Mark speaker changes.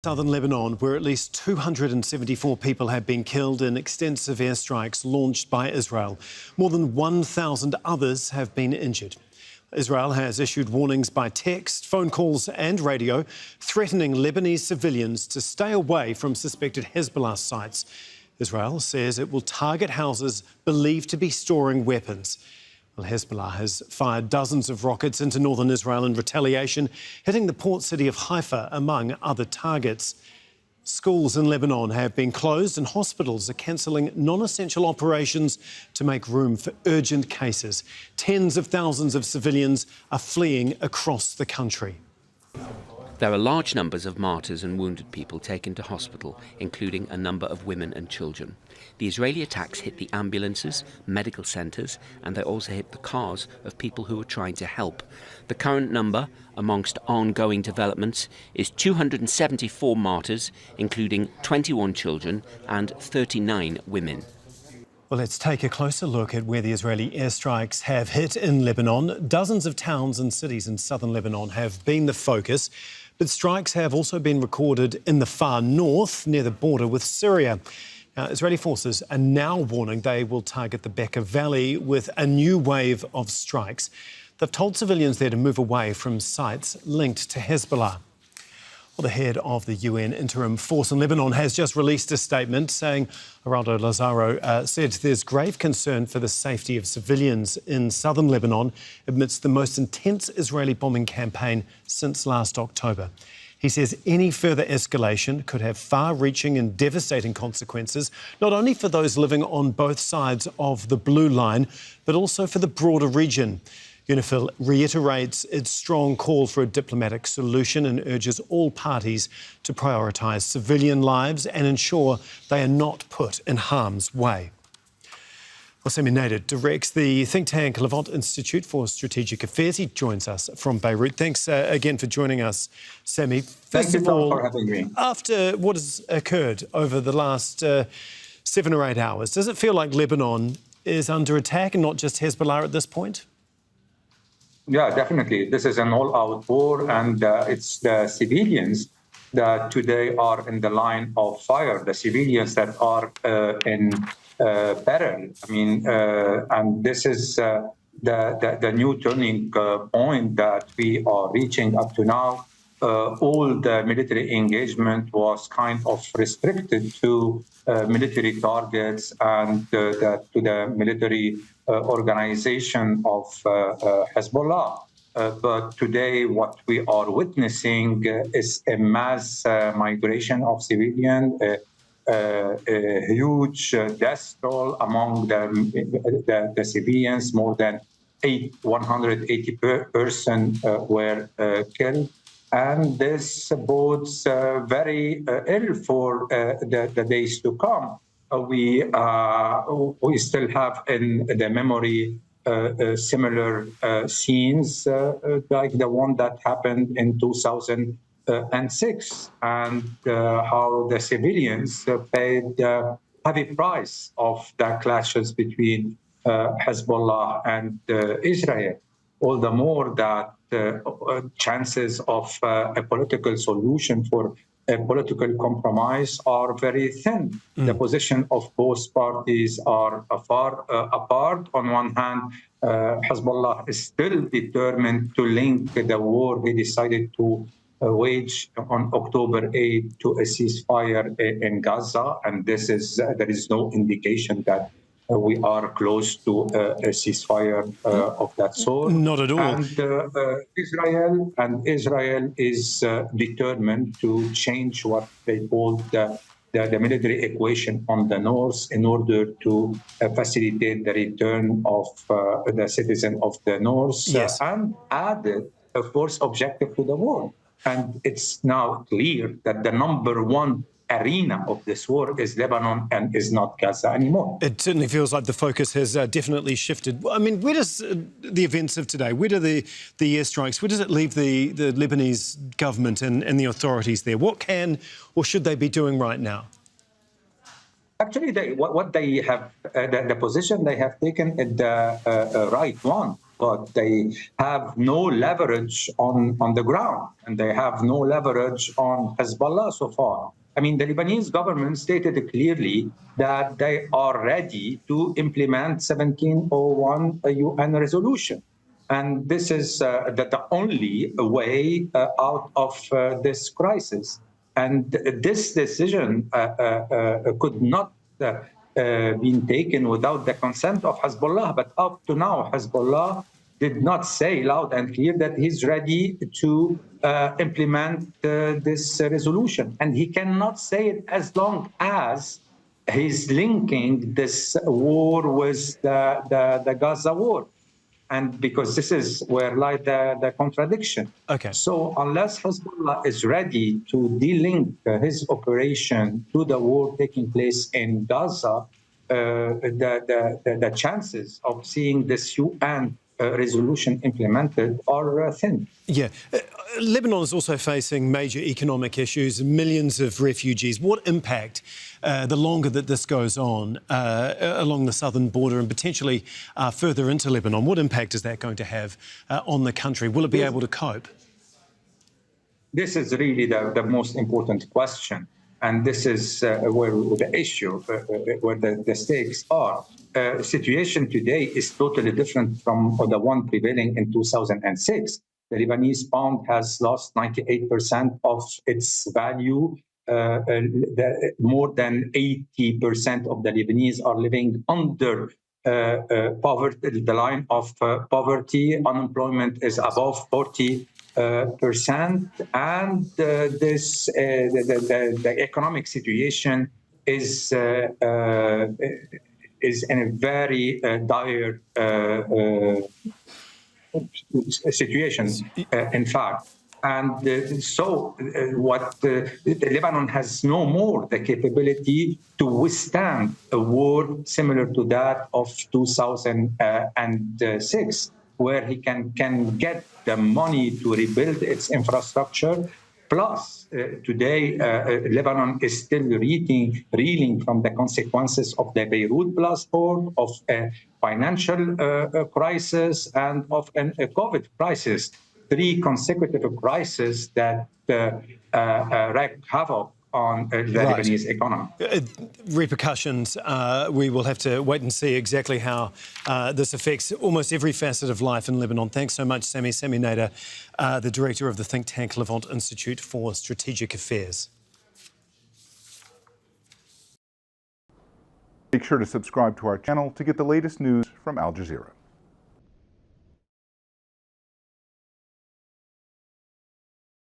Speaker 1: Southern Lebanon, where at least 274 people have been killed in extensive airstrikes launched by Israel. More than 1,000 others have been injured. Israel has issued warnings by text, phone calls and radio, threatening Lebanese civilians to stay away from suspected Hezbollah sites. Israel says it will target houses believed to be storing weapons. Well, Hezbollah has fired dozens of rockets into northern Israel in retaliation, hitting the port city of Haifa, among other targets. Schools in Lebanon have been closed and hospitals are cancelling non-essential operations to make room for urgent cases. Tens of thousands of civilians are fleeing across the country.
Speaker 2: There are large numbers of martyrs and wounded people taken to hospital, including a number of women and children. The Israeli attacks hit the ambulances, medical centres, and they also hit the cars of people who were trying to help. The current number, amongst ongoing developments, is 274 martyrs, including 21 children and 39 women.
Speaker 1: Well, let's take a closer look at where the Israeli airstrikes have hit in Lebanon. Dozens of towns and cities in southern Lebanon have been the focus, but strikes have also been recorded in the far north, near the border with Syria. Now, Israeli forces are now warning they will target the Bekaa Valley with a new wave of strikes. They've told civilians there to move away from sites linked to Hezbollah. Well, the head of the UN Interim Force in Lebanon has just released a statement saying, Geraldo Lazaro said there's grave concern for the safety of civilians in southern Lebanon amidst the most intense Israeli bombing campaign since last October. He says any further escalation could have far-reaching and devastating consequences, not only for those living on both sides of the blue line, but also for the broader region. UNIFIL reiterates its strong call for a diplomatic solution and urges all parties to prioritise civilian lives and ensure they are not put in harm's way. Well, Sami Nader directs the think tank Levant Institute for Strategic Affairs. He joins us from Beirut. Thanks again for joining us, Sami.
Speaker 3: Thank you for having me.
Speaker 1: After what has occurred over the last 7 or 8 hours, does it feel like Lebanon is under attack and not just Hezbollah at this point?
Speaker 3: Yeah, definitely. This is an all-out war, and it's the civilians that today are in the line of fire, the civilians that are in peril. I mean, and this is the new turning point that we are reaching up to now. All the military engagement was kind of restricted to military targets and to the military organization of Hezbollah. But today what we are witnessing is a mass migration of civilians, a huge death toll among the civilians. More than 180 persons were killed. And this bodes very ill for the days to come. We still have in the memory similar scenes like the one that happened in 2006, and how the civilians paid the heavy price of the clashes between Hezbollah and Israel. All the more that chances of a political solution for a political compromise are very thin. The position of both parties are far apart. On one hand, Hezbollah is still determined to link the war he decided to wage on October 8 to a ceasefire in Gaza, and there is no indication that we are close to a ceasefire of that sort.
Speaker 1: Not at all.
Speaker 3: And Israel is determined to change what they call the military equation on the north in order to facilitate the return of the citizens of the north.
Speaker 1: Yes.
Speaker 3: And added a fourth objective to the war. And it's now clear that the number one arena of this war is Lebanon and is not Gaza anymore.
Speaker 1: It certainly feels like the focus has definitely shifted. I mean, where does the events of today, where do the airstrikes, where does it leave the Lebanese government and the authorities there? What can or should they be doing right now?
Speaker 3: Actually, what they have, the position they have taken is the right one. but they have no leverage on the ground, and they have no leverage on Hezbollah so far. I mean, the Lebanese government stated clearly that they are ready to implement 1701 UN resolution. And this is the only way out of this crisis. And this decision could not been taken without the consent of Hezbollah. But up to now, Hezbollah did not say loud and clear that he's ready to implement this resolution. And he cannot say it as long as he's linking this war with the Gaza war. And because this is where lies the contradiction.
Speaker 1: Okay.
Speaker 3: So unless Hezbollah is ready to de-link his operation to the war taking place in Gaza, the chances of seeing this UN resolution implemented are thin.
Speaker 1: Yeah. Lebanon is also facing major economic issues, millions of refugees. What impact, the longer that this goes on along the southern border and potentially further into Lebanon, what impact is that going to have on the country? Will it be able to cope?
Speaker 3: This is really the most important question. And this is where the issue, where the stakes are. The situation today is totally different from the one prevailing in 2006. The Lebanese pound has lost 98% of its value. More than 80% of the Lebanese are living under poverty, the line of poverty. Unemployment is above 40%, and the economic situation is in a very dire situation, in fact. And so what Lebanon has no more the capability to withstand a war similar to that of 2006, where he can get the money to rebuild its infrastructure. Plus, today, Lebanon is still reeling from the consequences of the Beirut blast board, of a financial crisis, and of a COVID crisis. 3 consecutive crises that wreak havoc on the Lebanese economy.
Speaker 1: Repercussions, we will have to wait and see exactly how this affects almost every facet of life in Lebanon. Thanks so much, Sami Nader, the director of the think tank Levant Institute for Strategic Affairs.
Speaker 4: Make sure to subscribe to our channel to get the latest news from Al Jazeera.